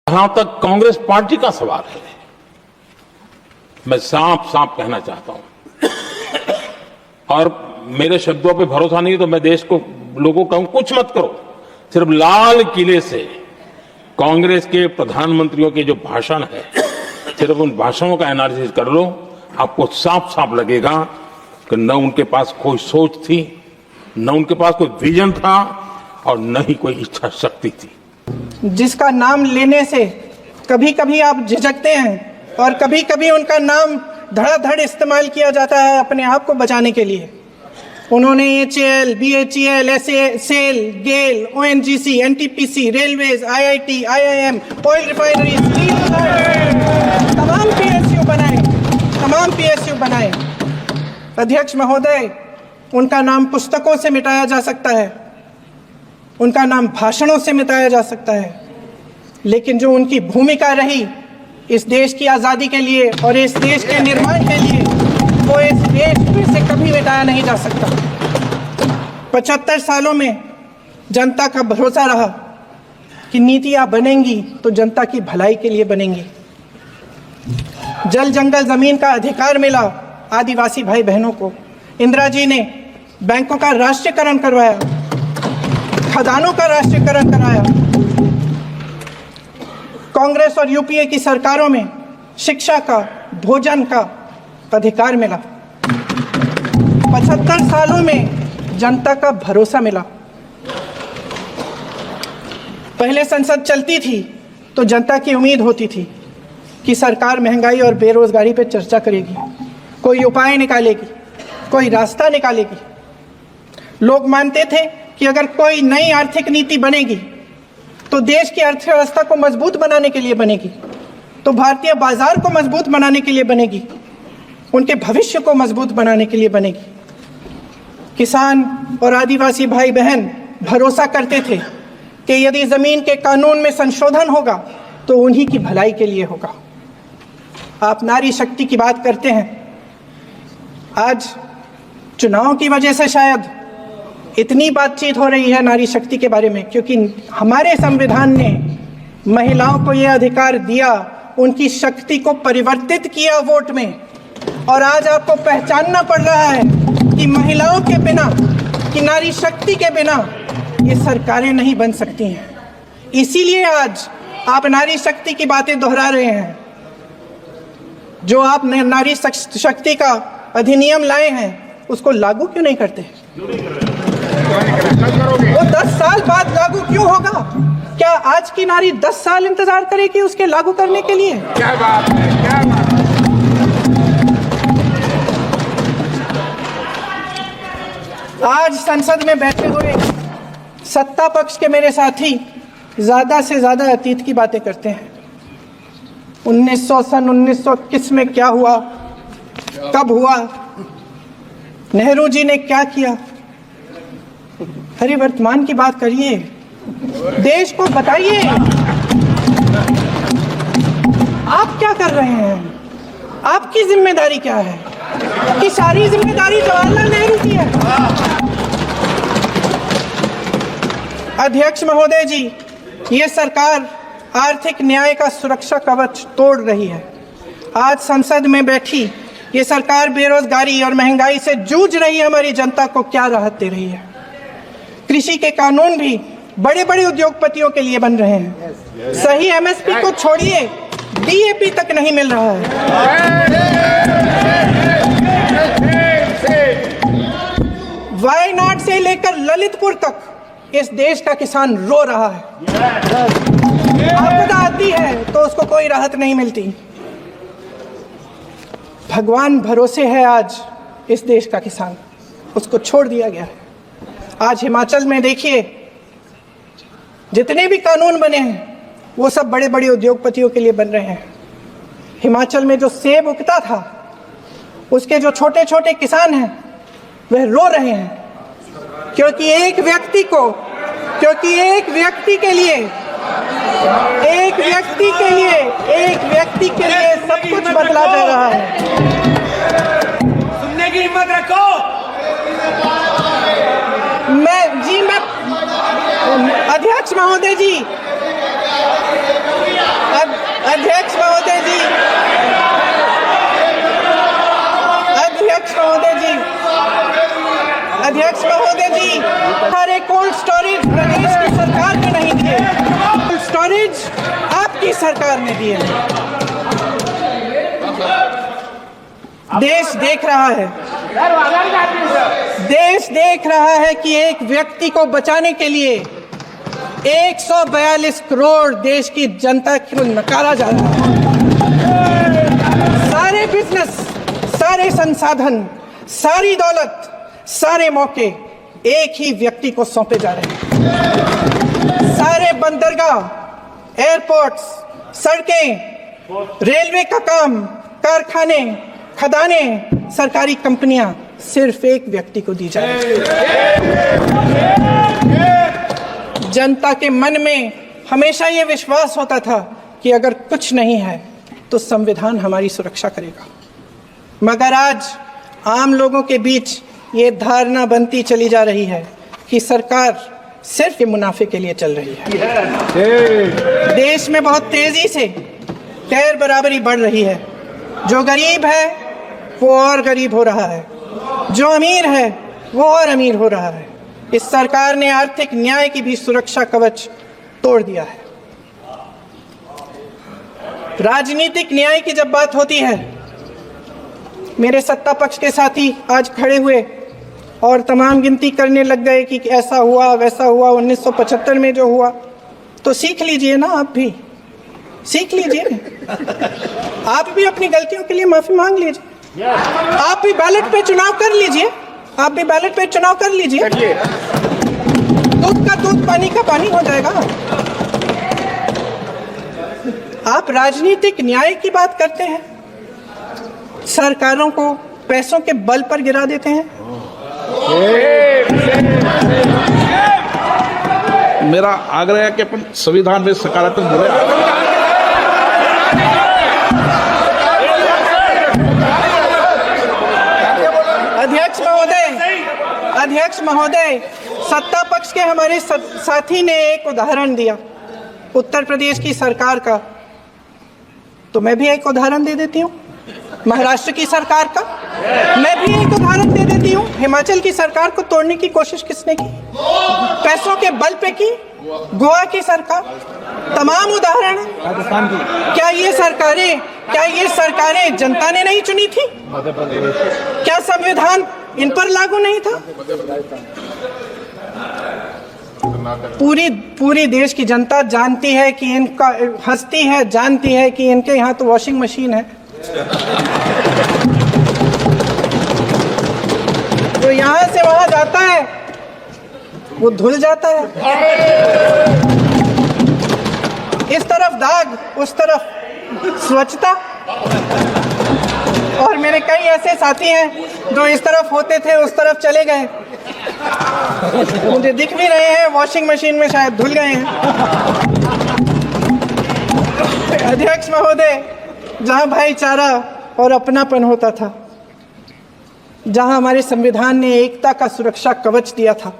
जहां तक कांग्रेस पार्टी का सवाल है, मैं साफ साफ कहना चाहता हूं, और मेरे शब्दों पे भरोसा नहीं तो मैं देश को, लोगों को कहूं कुछ मत करो, सिर्फ लाल किले से कांग्रेस के प्रधानमंत्रियों के जो भाषण है, सिर्फ उन भाषणों का एनालिसिस कर लो, आपको साफ साफ लगेगा कि न उनके पास कोई सोच थी, न उनके पास कोई विजन था, और न ही कोई इच्छा शक्ति थी। जिसका नाम लेने से कभी कभी आप झिझकते हैं और कभी कभी उनका नाम धड़ाधड़ इस्तेमाल किया जाता है अपने आप को बचाने के लिए। उन्होंने HAL, BHEL, SAIL, GAIL, ONGC, NTPC, railways, IIT, IIM, oil refinery, steel plant, तमाम PSU बनाए। अध्यक्ष महोदय, उनका नाम पुस्तकों से मिटाया जा सकता है, उनका नाम भाषणों से मिटाया जा सकता है, लेकिन जो उनकी भूमिका रही इस देश की आज़ादी के लिए और इस देश के निर्माण के लिए, वो इस देश से कभी मिटाया नहीं जा सकता। 75 सालों में जनता का भरोसा रहा कि नीतियाँ बनेंगी तो जनता की भलाई के लिए बनेंगी। जल जंगल जमीन का अधिकार मिला आदिवासी भाई बहनों को। इंदिरा जी ने बैंकों का राष्ट्रीयकरण करवाया, खदानों का राष्ट्रीयकरण कराया। कांग्रेस और UPA की सरकारों में शिक्षा का, भोजन का अधिकार मिला। 75 सालों में जनता का भरोसा मिला। पहले संसद चलती थी तो जनता की उम्मीद होती थी कि सरकार महंगाई और बेरोजगारी पर चर्चा करेगी, कोई उपाय निकालेगी, कोई रास्ता निकालेगी। लोग मानते थे कि अगर कोई नई आर्थिक नीति बनेगी तो देश की अर्थव्यवस्था को मजबूत बनाने के लिए बनेगी, तो भारतीय बाजार को मजबूत बनाने के लिए बनेगी, उनके भविष्य को मजबूत बनाने के लिए बनेगी। किसान और आदिवासी भाई बहन भरोसा करते थे कि यदि जमीन के कानून में संशोधन होगा तो उन्हीं की भलाई के लिए होगा। आप नारी शक्ति की बात करते हैं। आज चुनाव की वजह से शायद इतनी बातचीत हो रही है नारी शक्ति के बारे में, क्योंकि हमारे संविधान ने महिलाओं को यह अधिकार दिया, उनकी शक्ति को परिवर्तित किया वोट में। और आज आपको पहचानना पड़ रहा है कि महिलाओं के बिना, कि नारी शक्ति के बिना ये सरकारें नहीं बन सकती हैं। इसीलिए आज आप नारी शक्ति की बातें दोहरा रहे हैं। जो आप नारी शक्ति का अधिनियम लाए हैं उसको लागू क्यों नहीं करते? वो 10 साल बाद लागू क्यों होगा? क्या आज की नारी 10 साल इंतजार करेगी उसके लागू करने के लिए? क्या बात है, क्या बात है। आज संसद में बैठे हुए सत्ता पक्ष के मेरे साथी ज्यादा से ज्यादा अतीत की बातें करते हैं। 1921 में क्या हुआ, कब हुआ, नेहरू जी ने क्या किया। अरे वर्तमान की बात करिए, देश को बताइए आप क्या कर रहे हैं, आपकी जिम्मेदारी क्या है? कि सारी जिम्मेदारी जवाहरलाल नेहरू की है। अध्यक्ष महोदय जी, ये सरकार आर्थिक न्याय का सुरक्षा कवच तोड़ रही है। आज संसद में बैठी ये सरकार बेरोजगारी और महंगाई से जूझ रही हमारी जनता को क्या राहत दे रही है। कृषि के कानून भी बड़े बड़े उद्योगपतियों के लिए बन रहे हैं। सही MSP को छोड़िए, DAP तक नहीं मिल रहा है। वायनाड से लेकर ललितपुर तक इस देश का किसान रो रहा है। आपदा आती है तो उसको कोई राहत नहीं मिलती। भगवान भरोसे है आज इस देश का किसान, उसको छोड़ दिया गया है। आज हिमाचल में देखिए, जितने भी कानून बने हैं वो सब बड़े बड़े उद्योगपतियों के लिए बन रहे हैं। हिमाचल में जो सेब उगता था, उसके जो छोटे छोटे किसान हैं वह रो रहे हैं, क्योंकि एक व्यक्ति के लिए सब कुछ बदला जा रहा है। सुनने की हिम्मत रखो। मैं अध्यक्ष महोदय जी, की सरकार ने दिए हैं। देश देख रहा है, देश देख रहा है कि एक व्यक्ति को बचाने के लिए 142 करोड़ देश की जनता को नकारा जा रहा है। सारे बिजनेस, सारे संसाधन, सारी दौलत, सारे मौके एक ही व्यक्ति को सौंपे जा रहे हैं। सारे बंदरगाह, एयरपोर्ट्स, सड़कें, रेलवे का काम, कारखाने, खदानें, सरकारी कंपनियां सिर्फ एक व्यक्ति को दी जाए। जनता के मन में हमेशा ये विश्वास होता था कि अगर कुछ नहीं है तो संविधान हमारी सुरक्षा करेगा, मगर आज आम लोगों के बीच ये धारणा बनती चली जा रही है कि सरकार सिर्फ मुनाफे के लिए चल रही है। देश में बहुत तेजी से गैर बराबरी बढ़ रही है। जो गरीब है वो और गरीब हो रहा है, जो अमीर है वो और अमीर हो रहा है। इस सरकार ने आर्थिक न्याय की भी सुरक्षा कवच तोड़ दिया है। राजनीतिक न्याय की जब बात होती है, मेरे सत्ता पक्ष के साथी आज खड़े हुए और तमाम गिनती करने लग गए कि ऐसा हुआ वैसा हुआ, 1975 में जो हुआ, तो सीख लीजिए ना, आप भी सीख लीजिए। आप भी अपनी गलतियों के लिए माफी मांग लीजिए। आप भी बैलेट पे चुनाव कर लीजिए, आप भी बैलेट पे चुनाव कर लीजिए। दूध का दूध, पानी का पानी हो जाएगा। आप राजनीतिक न्याय की बात करते हैं, सरकारों को पैसों के बल पर गिरा देते हैं। मेरा आग्रह है कि अपन संविधान में सकारात्मक बोले। अध्यक्ष महोदय, सत्ता पक्ष के हमारे साथी ने एक उदाहरण दिया उत्तर प्रदेश की सरकार का, तो मैं भी एक उदाहरण दे देती हूँ। महाराष्ट्र की सरकार का मैं भी एक उदाहरण दे देती हूँ। हिमाचल की सरकार को तोड़ने की कोशिश किसने की? पैसों के बल पे की। गोवा की सरकार, तमाम उदाहरण है। क्या ये सरकारें जनता ने नहीं चुनी थी? क्या संविधान इन पर लागू नहीं था? पूरी देश की जनता जानती है कि इनका, हंसती है, जानती है कि इनके यहाँ तो वॉशिंग मशीन है, तो यहाँ से वहां जाता है वो धुल जाता है। इस तरफ दाग, उस तरफ स्वच्छता। और मेरे कई ऐसे साथी हैं जो इस तरफ होते थे उस तरफ चले गए, मुझे दिख भी रहे हैं, वॉशिंग मशीन में शायद धुल गए हैं। अध्यक्ष महोदय, जहां भाईचारा और अपनापन होता था, जहां हमारे संविधान ने एकता का सुरक्षा कवच दिया था,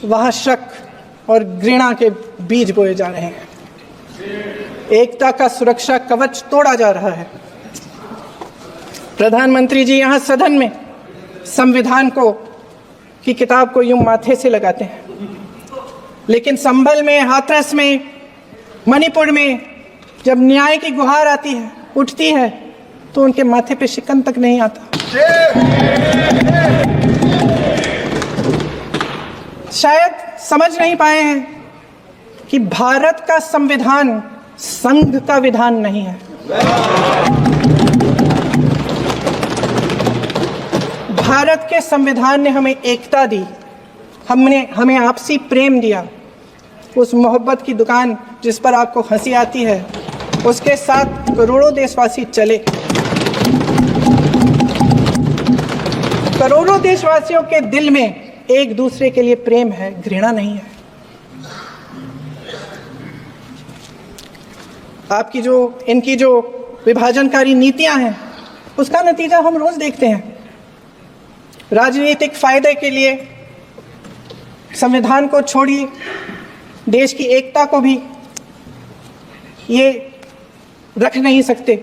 वहां शक और घृणा के बीज बोए जा रहे हैं। एकता का सुरक्षा कवच तोड़ा जा रहा है। प्रधानमंत्री जी यहाँ सदन में संविधान को की किताब को यूं माथे से लगाते हैं, लेकिन संभल में, हाथरस में, मणिपुर में जब न्याय की गुहार आती है, उठती है, तो उनके माथे पे शिकन तक नहीं आता। शायद समझ नहीं पाए हैं कि भारत का संविधान संघ का विधान नहीं है। भारत के संविधान ने हमें एकता दी, हमें आपसी प्रेम दिया। उस मोहब्बत की दुकान जिस पर आपको हंसी आती है, उसके साथ करोड़ों देशवासी चले। करोड़ों देशवासियों के दिल में एक दूसरे के लिए प्रेम है, घृणा नहीं है। इनकी जो विभाजनकारी नीतियां हैं, उसका नतीजा हम रोज देखते हैं। राजनीतिक फायदे के लिए संविधान को छोड़िए, देश की एकता को भी ये रख नहीं सकते,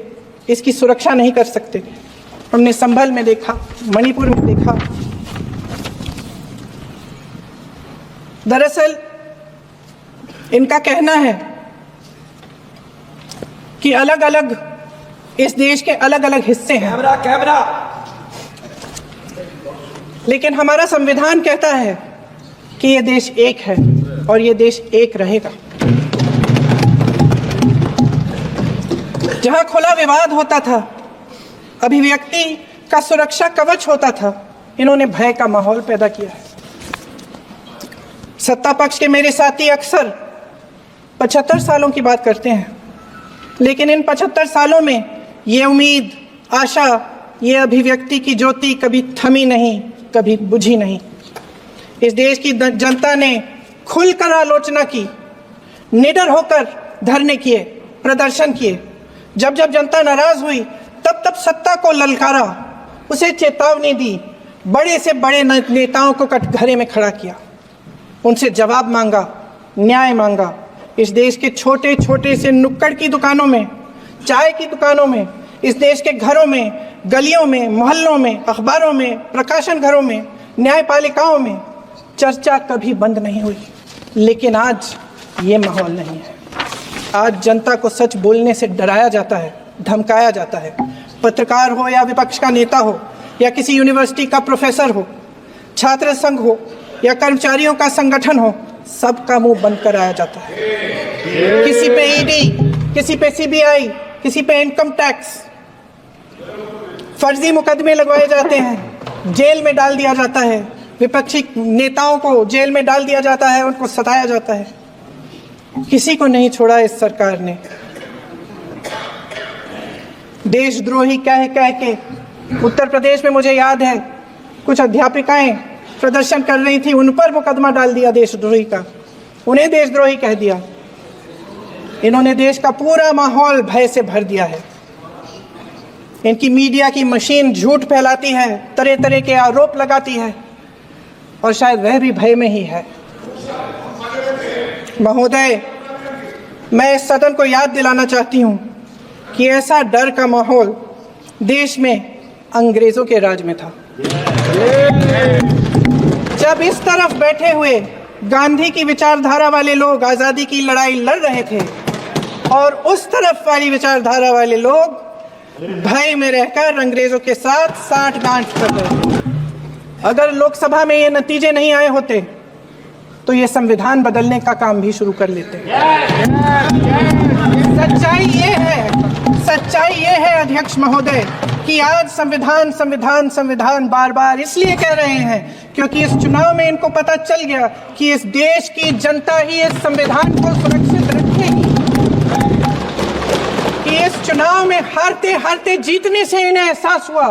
इसकी सुरक्षा नहीं कर सकते। हमने संभल में देखा, मणिपुर में देखा। दरअसल इनका कहना है कि अलग अलग इस देश के अलग अलग हिस्से हैं, लेकिन हमारा संविधान कहता है कि ये देश एक है और ये देश एक रहेगा। जहां खुला विवाद होता था, अभिव्यक्ति का सुरक्षा कवच होता था, इन्होंने भय का माहौल पैदा किया है। सत्ता पक्ष के मेरे साथी अक्सर 75 सालों की बात करते हैं, लेकिन इन 75 सालों में ये उम्मीद, आशा, ये अभिव्यक्ति की ज्योति कभी थमी नहीं, कभी बुझी नहीं। इस देश की जनता ने खुलकर आलोचना की, निडर होकर धरने किए, प्रदर्शन किए। जब जब जनता नाराज हुई, तब तब सत्ता को ललकारा, उसे चेतावनी दी, बड़े से बड़े नेताओं को कटघरे में खड़ा किया, उनसे जवाब मांगा, न्याय मांगा। इस देश के छोटे छोटे से नुक्कड़ की दुकानों में, चाय की दुकानों में, इस देश के घरों में, गलियों में, मोहल्लों में, अखबारों में, प्रकाशन घरों में, न्यायपालिकाओं में चर्चा कभी बंद नहीं हुई। लेकिन आज ये माहौल नहीं है। आज जनता को सच बोलने से डराया जाता है, धमकाया जाता है। पत्रकार हो या विपक्ष का नेता हो या किसी यूनिवर्सिटी का प्रोफेसर हो, छात्र संघ हो या कर्मचारियों का संगठन हो, सबका मुंह बंद कराया जाता है। किसी पे ईडी, किसी पे सीबीआई, किसी पे इनकम टैक्स, फर्जी मुकदमे लगवाए जाते हैं, जेल में डाल दिया जाता है, विपक्षी नेताओं को जेल में डाल दिया जाता है, उनको सताया जाता है। किसी को नहीं छोड़ा इस सरकार ने। देशद्रोही कह कह के उत्तर प्रदेश में मुझे याद है कुछ अध्यापिकाएं प्रदर्शन कर रही थी, उन पर मुकदमा डाल दिया देशद्रोही का, उन्हें देशद्रोही कह दिया। इन्होंने देश का पूरा माहौल भय से भर दिया है। इनकी मीडिया की मशीन झूठ फैलाती है, तरह तरह के आरोप लगाती है, और शायद वह भी भय में ही है। महोदय, मैं इस सदन को याद दिलाना चाहती हूँ कि ऐसा डर का माहौल देश में अंग्रेजों के राज में था। जब इस तरफ बैठे हुए गांधी की विचारधारा वाले लोग आज़ादी की लड़ाई लड़ रहे थे और उस तरफ वाली विचारधारा वाले लोग भय में रहकर अंग्रेजों के साथ साठगांठ कर रहे थे। अगर लोकसभा में ये नतीजे नहीं आए होते तो ये संविधान बदलने का काम भी शुरू कर लेते। सच्चाई ये है अध्यक्ष महोदय कि आज संविधान संविधान संविधान बार बार इसलिए कह रहे हैं क्योंकि इस चुनाव में इनको पता चल गया कि इस देश की जनता ही इस संविधान को सुरक्षित रखेगी। कि इस चुनाव में हारते हारते जीतने से इन्हें एहसास हुआ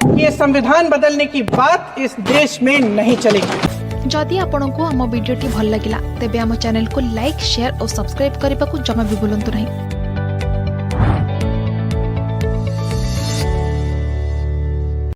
कि ये संविधान बदलने की बात इस देश में नहीं चलेगी। जदि आपंक आम भिडी भल लगा तेब आम चैनल को लाइक, शेयर और सब्सक्राइब करने को जमा भी भूलु नहीं।